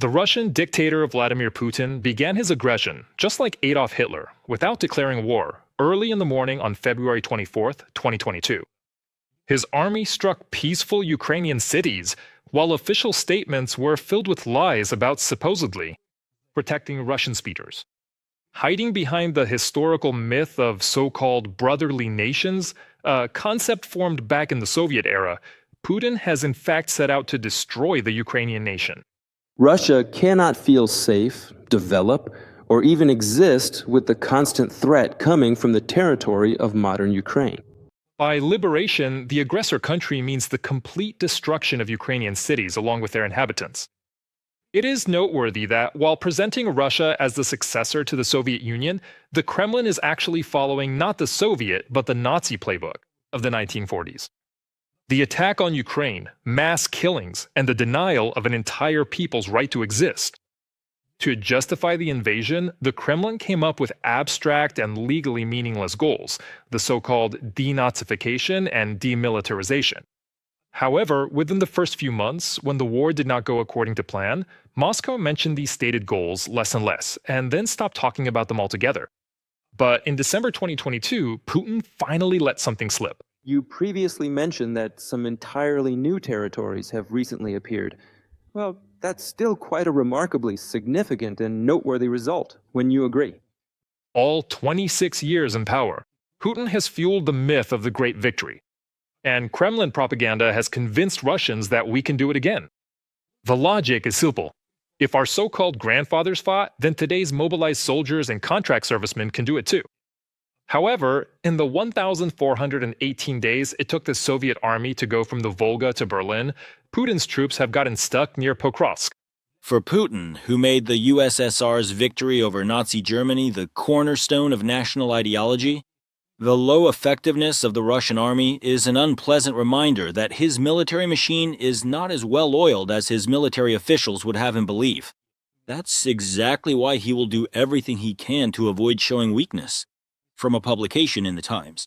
The Russian dictator Vladimir Putin began his aggression, just like Adolf Hitler, without declaring war, early in the morning on February 24th, 2022. His army struck peaceful Ukrainian cities, while official statements were filled with lies about supposedly protecting Russian speakers. Hiding behind the historical myth of so-called brotherly nations, a concept formed back in the Soviet era, Putin has in fact set out to destroy the Ukrainian nation. Russia cannot feel safe, develop, or even exist with the constant threat coming from the territory of modern Ukraine. By liberation, the aggressor country means the complete destruction of Ukrainian cities along with their inhabitants. It is noteworthy that while presenting Russia as the successor to the Soviet Union, the Kremlin is actually following not the Soviet but the Nazi playbook of the 1940s. The attack on Ukraine, mass killings, and the denial of an entire people's right to exist. To justify the invasion, the Kremlin came up with abstract and legally meaningless goals, the so-called denazification and demilitarization. However, within the first few months, when the war did not go according to plan, Moscow mentioned these stated goals less and less, and then stopped talking about them altogether. But in December 2022, Putin finally let something slip. You previously mentioned that some entirely new territories have recently appeared. Well, that's still quite a remarkably significant and noteworthy result, when you agree. All 26 years in power, Putin has fueled the myth of the Great Victory. And Kremlin propaganda has convinced Russians that we can do it again. The logic is simple. If our so-called grandfathers fought, then today's mobilized soldiers and contract servicemen can do it too. However, in the 1,418 days it took the Soviet army to go from the Volga to Berlin, Putin's troops have gotten stuck near Pokrovsk. For Putin, who made the USSR's victory over Nazi Germany the cornerstone of national ideology, the low effectiveness of the Russian army is an unpleasant reminder that his military machine is not as well oiled as his military officials would have him believe. That's exactly why he will do everything he can to avoid showing weakness. From a publication in the Times.